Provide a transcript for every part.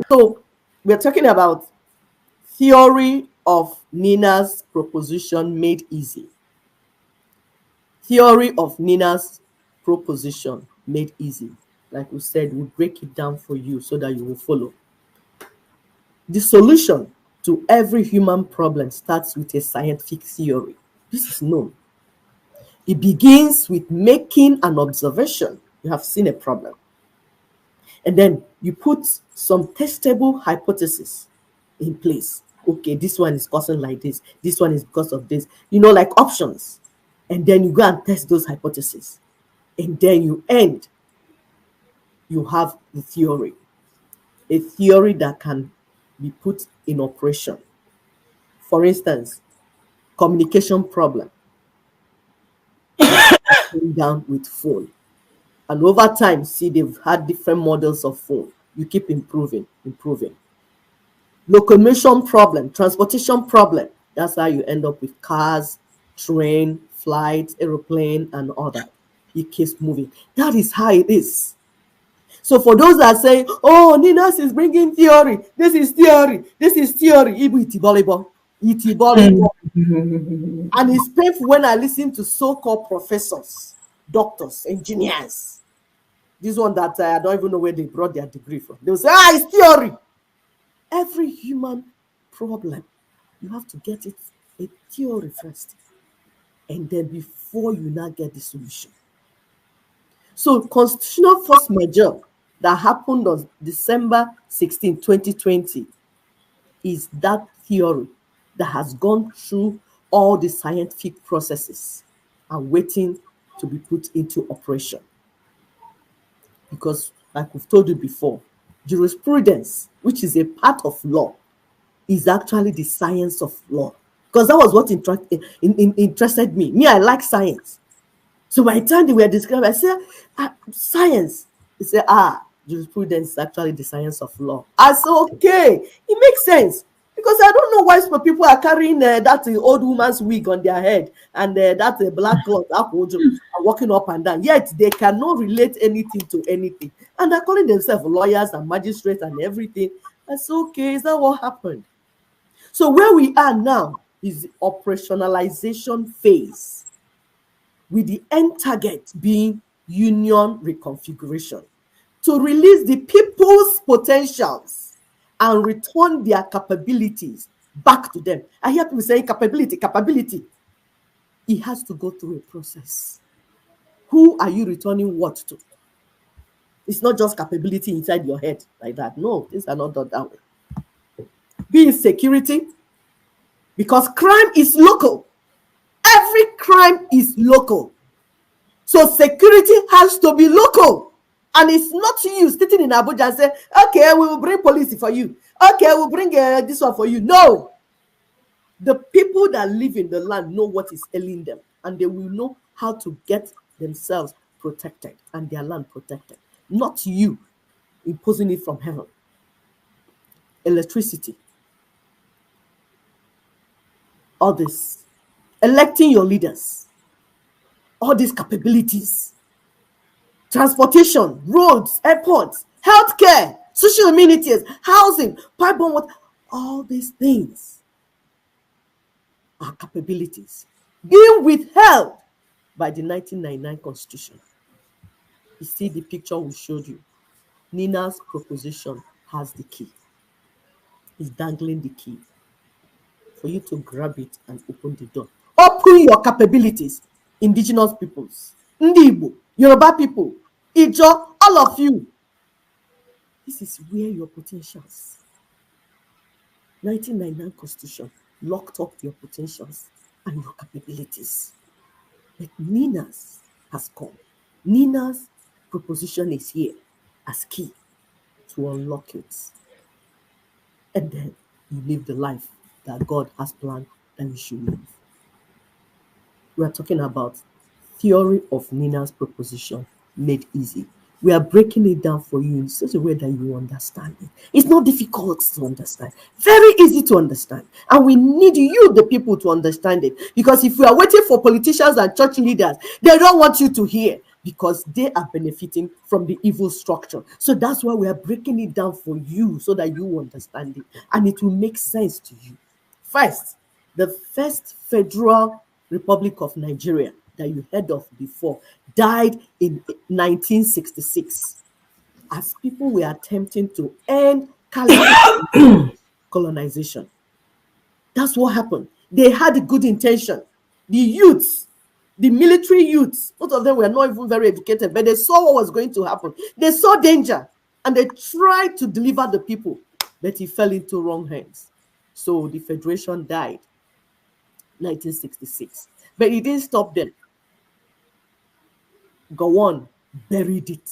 So we're talking about theory of Nina's proposition made easy. Theory of Nina's proposition made easy. Like we said, we'll break it down for you so that you will follow. The solution to every human problem starts with a scientific theory. This is known. It begins with making an observation. You have seen a problem. And then you put some testable hypothesis in place. Okay, this one is causing like this. This one is because of this. Like options. And then you go and test those hypotheses. And then you have the theory. A theory that can be put in operation. For instance, communication problem. Going down with phone. And over time, see, they've had different models of phone. You keep improving. Locomotion problem, transportation problem. That's how you end up with cars, train, flight, aeroplane, and all that. It keeps moving. That is how it is. So for those that say, oh, Ninas is bringing theory. This is theory. Ibu itibolebo. And it's painful when I listen to so-called professors, doctors, engineers. This one that I don't even know where they brought their degree from. They'll say, it's theory. Every human problem, you have to get it a theory first. And then before you now get the solution. So constitutional force majeure that happened on December 16, 2020 is that theory that has gone through all the scientific processes and waiting to be put into operation. Because, like we've told you before, jurisprudence, which is a part of law, is actually the science of law. Because that was what interested me. Me, I like science. So by the time they were describing, I said, science. They said, jurisprudence is actually the science of law. I said, okay, it makes sense. Because I don't know why some people are carrying that old woman's wig on their head and that black cloth are walking up and down. Yet they cannot relate anything to anything. And they're calling themselves lawyers and magistrates and everything. I said, okay, is that what happened? So where we are now is the operationalization phase, with the end target being union reconfiguration, to release the people's potentials and return their capabilities back to them. I hear people saying capability. It has to go through a process. Who are you returning what to? It's not just capability inside your head like that. No, things are not done that way. Be it security, because crime is local. Every crime is local. So security has to be local. And it's not you sitting in Abuja and say, okay, we will bring police for you. Okay, we'll bring this one for you. No. The people that live in the land know what is ailing them. And they will know how to get themselves protected and their land protected. Not you imposing it from heaven. Electricity. All this. Electing your leaders. All these capabilities. Transportation, roads, airports, healthcare, social amenities, housing, pipeline water, all these things are capabilities being withheld by the 1999 Constitution. You see the picture we showed you. Nina's proposition has the key. He's dangling the key for you to grab it and open the door. Open your capabilities, indigenous peoples, Ndi Igbo, Yoruba people, Ijo, all of you. This is where your potentials. 1999 Constitution locked up your potentials and your capabilities. But Nina's has come. Nina's proposition is here as key to unlock it. And then you live the life that God has planned that you should live. We are talking about theory of Nina's proposition made easy. We are breaking it down for you in such a way that you understand it. It's not difficult to understand. Very easy to understand. And we need you, the people, to understand it. Because if we are waiting for politicians and church leaders, they don't want you to hear. because they are benefiting from the evil structure. So that's why we are breaking it down for you so that you understand it and it will make sense to you. First, the first Federal Republic of Nigeria that you heard of before died in 1966 as people were attempting to end colonization. That's what happened. They had a good intention. The youths, the military youths, most of them were not even very educated, but they saw what was going to happen. They saw danger and they tried to deliver the people, but it fell into wrong hands. So the Federation died 1966. But it didn't stop them. Gowon buried it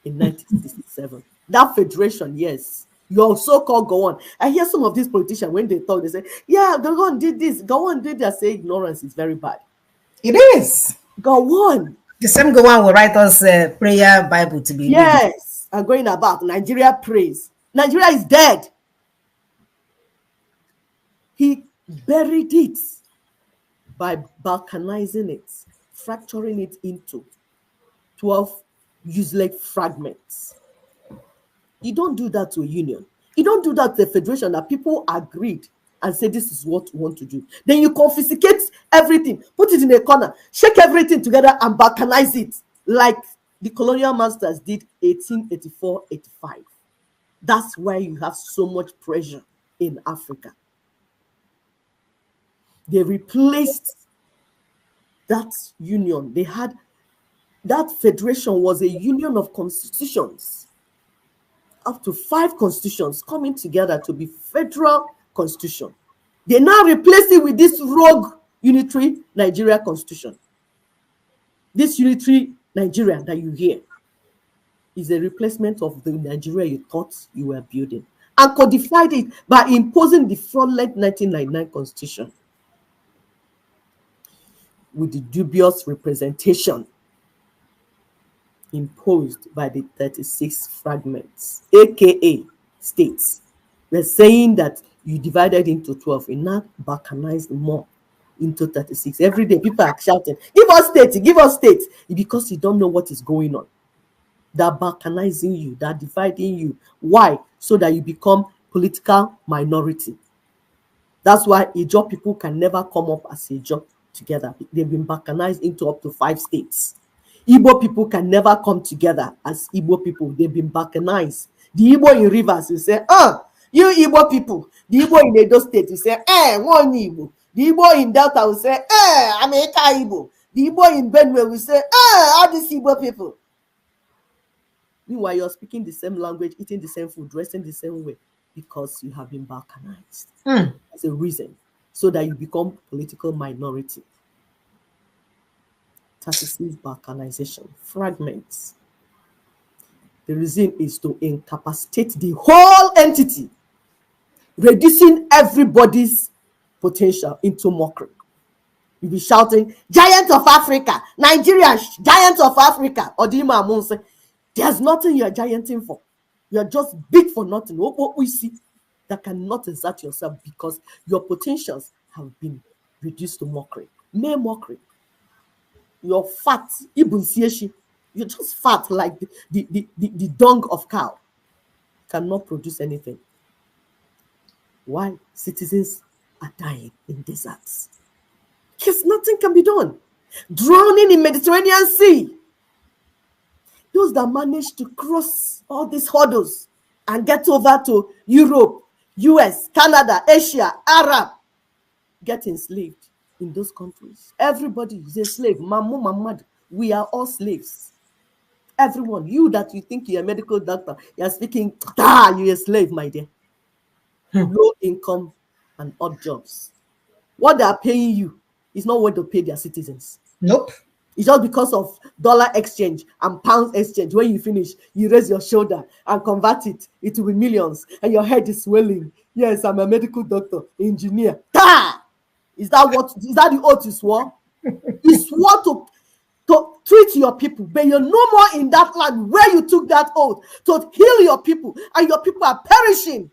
in 1967. That Federation, yes. Your so-called Gowon. I hear some of these politicians, when they talk, they say, yeah, Gowon did this, Gowon did that. Say ignorance is very bad. It is. Gowon. The same Gowon will write us a prayer Bible to be yes, reading. and going about Nigeria praise. Nigeria is dead. He buried it by balkanizing it, fracturing it into 12 useless fragments. You don't do that to a union. You don't do that to a federation that people agreed and say this is what we want to do. Then you confiscate everything, put it in a corner, shake everything together and balkanize it like the colonial masters did 1884-85. That's why you have so much pressure in Africa. They replaced that union. They had, that federation was a union of constitutions, up to 5 constitutions coming together to be federal constitution. They now replace it with this rogue unitary Nigeria constitution. This unitary Nigeria that you hear is a replacement of the Nigeria you thought you were building, and codified it by imposing the fraudulent 1999 constitution with the dubious representation imposed by the 36 fragments, aka states. We're saying that you divided into 12, and now balkanized more into 36. Every day people are shouting, give us state, give us state, because you don't know what is going on. They're balkanizing you, they're dividing you. Why? So that you become political minority. That's why Ijaw people can never come up as Ijaw together. They've been balkanized into up to 5 states. Igbo people can never come together as Igbo people. They've been balkanized. The Igbo in Rivers will say, you Igbo people. The Igbo in Edo State will say, one Igbo. The Igbo in Delta will say, America Igbo. The Igbo in Benue will say, all these Igbo people. Meanwhile, you're speaking the same language, eating the same food, dressing the same way, because you have been balkanized. That's a reason, so that you become political minority. 36 balkanization, fragments. The reason is to incapacitate the whole entity, reducing everybody's potential into mockery. You'll be shouting, giant of Africa, Nigeria, giant of Africa. Odima Amun, there's nothing you're gianting for. You're just big for nothing. What we see that cannot exert yourself because your potentials have been reduced to mockery. Mere mockery. You're fat. You're just fat like the dung of cow. Cannot produce anything. Why? Citizens are dying in deserts. Because nothing can be done. Drowning in Mediterranean Sea. Those that manage to cross all these hurdles and get over to Europe, US, Canada, Asia, Arab, get enslaved in those countries. Everybody is a slave. Mamu Mamad, we are all slaves. Everyone, you that you think you're a medical doctor, you're speaking, you're a slave, my dear. Low income and odd jobs. What they are paying you is not what they pay their citizens. Nope. It's just because of dollar exchange and pound exchange. When you finish, you raise your shoulder and convert it. It will be millions, and your head is swelling. Yes, I'm a medical doctor, engineer. Is that the oath you swore? You swore to treat your people, but you're no more in that land where you took that oath to heal your people, and your people are perishing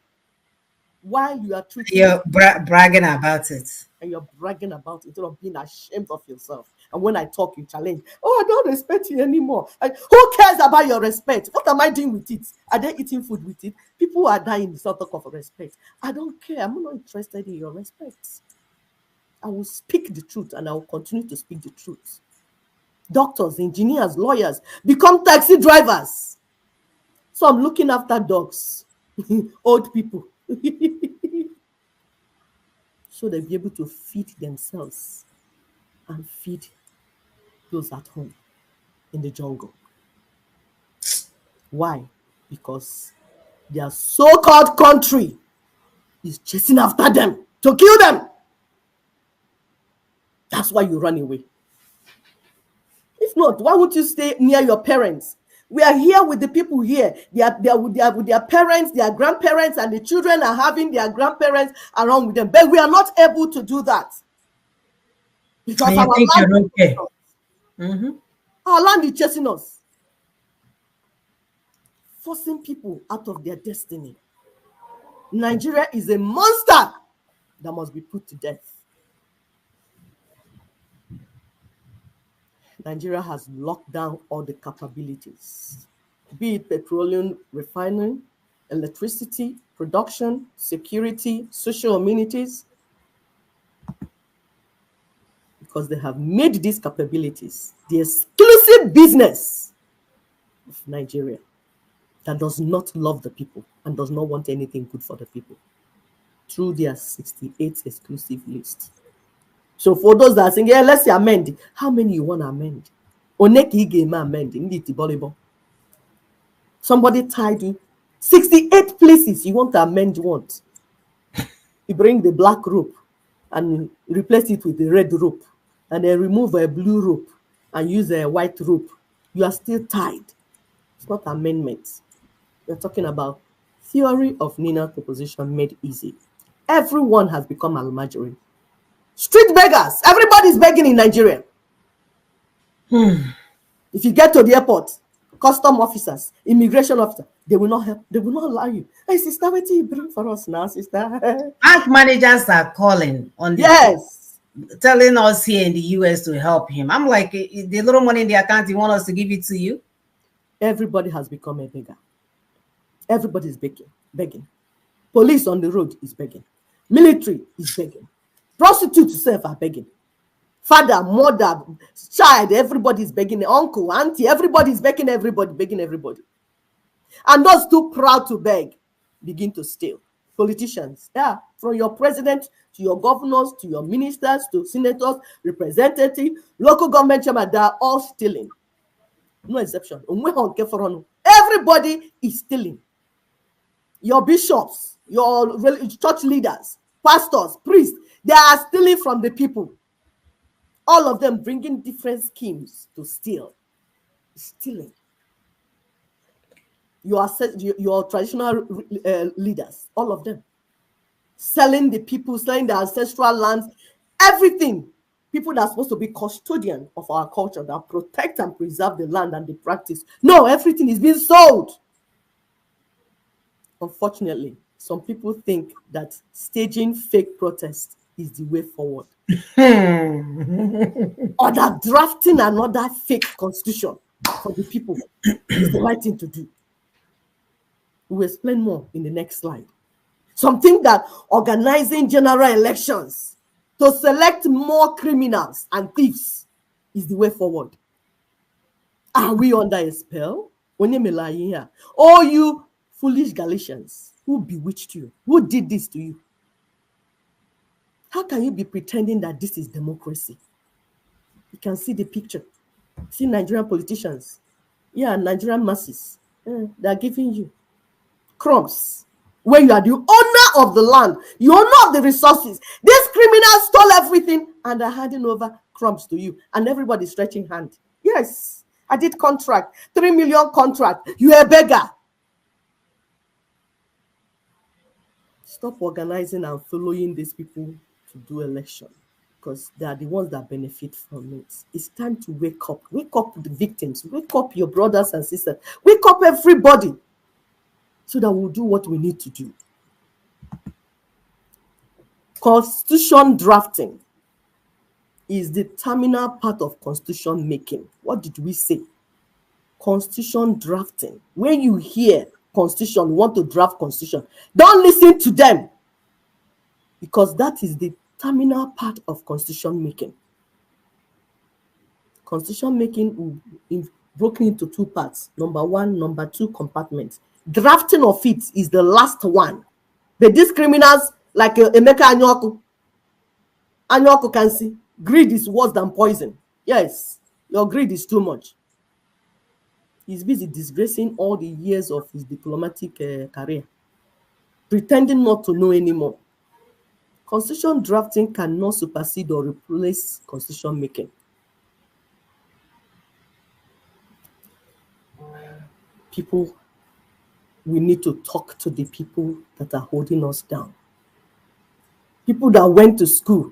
while you are treating. You're bragging about it. and you're bragging about it instead of being ashamed of yourself. And when I talk, you challenge. Oh, I don't respect you anymore. Who cares about your respect? What am I doing with it? Are they eating food with it? People are dying. It's not talk of respect. I don't care. I'm not interested in your respect. I will speak the truth, and I will continue to speak the truth. Doctors, engineers, lawyers become taxi drivers. So I'm looking after dogs, old people. So they'll be able to feed themselves and feed those at home in the jungle. Why? Because their so-called country is chasing after them to kill them. That's why you run away. If not, why would you stay near your parents? We are here with the people here. They are with their parents, their grandparents, and the children are having their grandparents around with them. But we are not able to do that. Because our land, okay. Our land is chasing us, forcing people out of their destiny. Nigeria is a monster that must be put to death. Nigeria has locked down all the capabilities, be it petroleum refining, electricity, production, security, social amenities, because they have made these capabilities the exclusive business of Nigeria that does not love the people and does not want anything good for the people through their 68 exclusive list. So for those that are saying, yeah, let's amend, how many you want to amend? Oneki game amend. Somebody tied you 68 places you want to amend what? You bring the black rope and replace it with the red rope, and then remove a blue rope and use a white rope. You are still tied. It's not amendments. We're talking about theory of Nina's proposition made easy. Everyone has become almajiri. Street beggars. Everybody's begging in Nigeria. If you get to the airport, custom officers, immigration officers, they will not help. They will not allow you. Hey, sister, what do you bring for us now, sister? Bank managers are calling on yes, telling us here in the US to help him. I'm like, the little money in the account, you want us to give it to you? Everybody has become a beggar. Everybody is begging. Police on the road is begging. Military is begging. Prostitutes self are begging. Father, mother, child, everybody is begging. Uncle, auntie, everybody is begging everybody. And those too proud to beg begin to steal. Politicians, yeah, from your president to your governors to your ministers to senators, representatives, local government chairman, they are all stealing. No exception. Everybody is stealing. Your bishops, your church leaders, pastors, priests, they are stealing from the people. All of them bringing different schemes to steal. Stealing. Your traditional leaders, all of them. Selling the people, selling the ancestral lands, everything. People that are supposed to be custodian of our culture, that protect and preserve the land and the practice. No, everything is being sold. Unfortunately, some people think that staging fake protests is the way forward. Or that drafting another fake constitution for the people is the right thing to do. We'll explain more in the next slide. Some think that organizing general elections to select more criminals and thieves is the way forward. Are we under a spell? Oh, you foolish Galatians, who bewitched you? Who did this to you? How can you be pretending that this is democracy? You can see the picture. See Nigerian politicians. Yeah, Nigerian masses. They are giving you crumbs. When you are the owner of the land, you owner of the resources. These criminals stole everything and are handing over crumbs to you. And everybody's stretching hand. Yes, I did contract. 3 million contract. You're a beggar. Stop organizing and following these people to do election, because they are the ones that benefit from it. It's time to wake up. Wake up the victims. Wake up your brothers and sisters. Wake up everybody, so that we'll do what we need to do. Constitution drafting is the terminal part of constitution making. What did we say? Constitution drafting. When you hear constitution, you want to draft constitution, don't listen to them, because that is the terminal part of constitution making. Constitution making is broken into two parts. Number one, number two compartments. Drafting of it is the last one. But these criminals like Emeka Anyoku can see, greed is worse than poison. Yes, your greed is too much. He's busy disgracing all the years of his diplomatic career, pretending not to know anymore. Constitution drafting cannot supersede or replace constitution making. People, we need to talk to the people that are holding us down. People that went to school.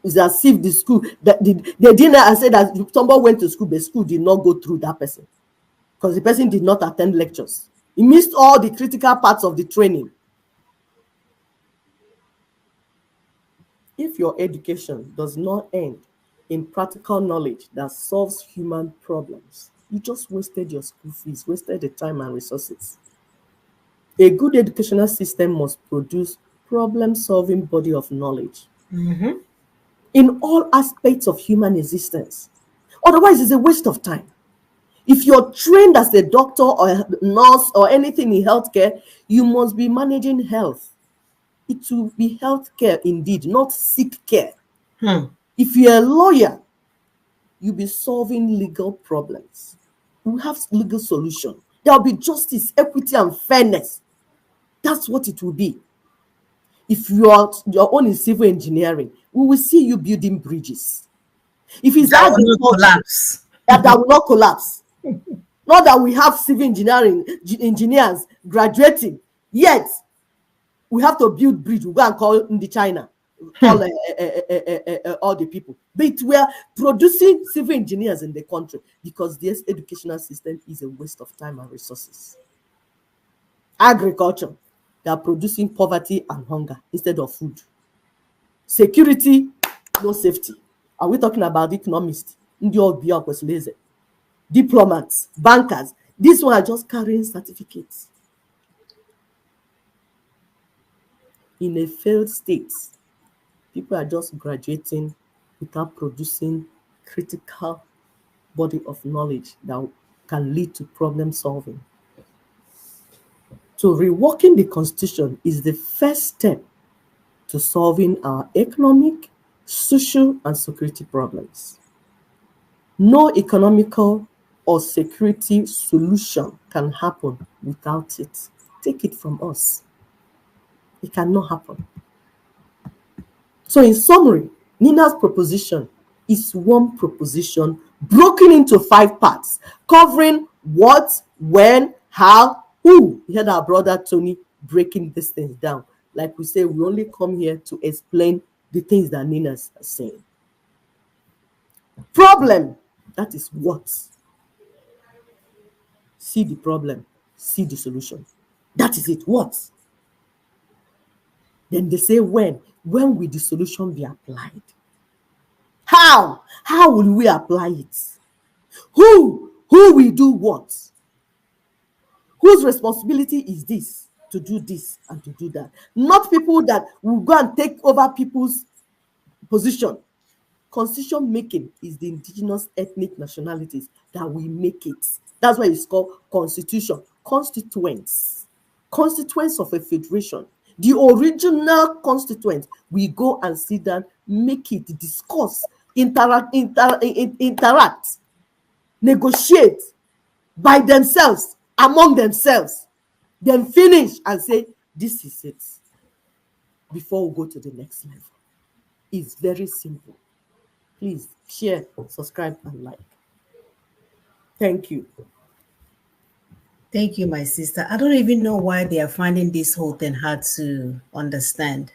It's as if the school, that they didn't say that somebody went to school, but school did not go through that person, because the person did not attend lectures. He missed all the critical parts of the training. If your education does not end in practical knowledge that solves human problems, you just wasted your school fees, wasted the time and resources. A good educational system must produce problem-solving body of knowledge in all aspects of human existence. Otherwise, it's a waste of time. If you're trained as a doctor or a nurse or anything in healthcare, you must be managing health. It will be healthcare indeed, not sick care. If you're a lawyer, you'll be solving legal problems. You have legal solution. There'll be justice, equity, and fairness. That's what it will be. If your own is civil engineering, we will see you building bridges. If it's that will not collapse. That will not collapse. Not that we have civil engineering engineers graduating, yet we have to build bridge. We go and call in the China, call all the people. But we are producing civil engineers in the country because this educational system is a waste of time and resources. Agriculture, they are producing poverty and hunger instead of food. Security, no safety. Are we talking about economists? Diplomats, bankers. These ones are just carrying certificates. In a failed state, people are just graduating without producing critical body of knowledge that can lead to problem solving. So reworking the Constitution is the first step to solving our economic, social, and security problems. No economical or security solution can happen without it. Take it from us. It cannot happen. So in summary, Nina's proposition is one proposition broken into 5 parts, covering what, when, how, who. You heard our brother Tony breaking these things down. Like we say, we only come here to explain the things that Nina's saying. Problem, that is what. See the problem, see the solution. That is it, what? Then they say when will the solution be applied? How will we apply it? Who will do what? Whose responsibility is this to do this and to do that? Not people that will go and take over people's position. Constitution making is the indigenous ethnic nationalities that will make it. That's why it's called constitution. Constituents of a federation. The original constituent, we go and sit down, make it, discuss, interact, negotiate by themselves, among themselves, then finish and say, this is it, before we go to the next level. It's very simple. Please share, subscribe, and like. Thank you. Thank you, my sister. I don't even know why they are finding this whole thing hard to understand.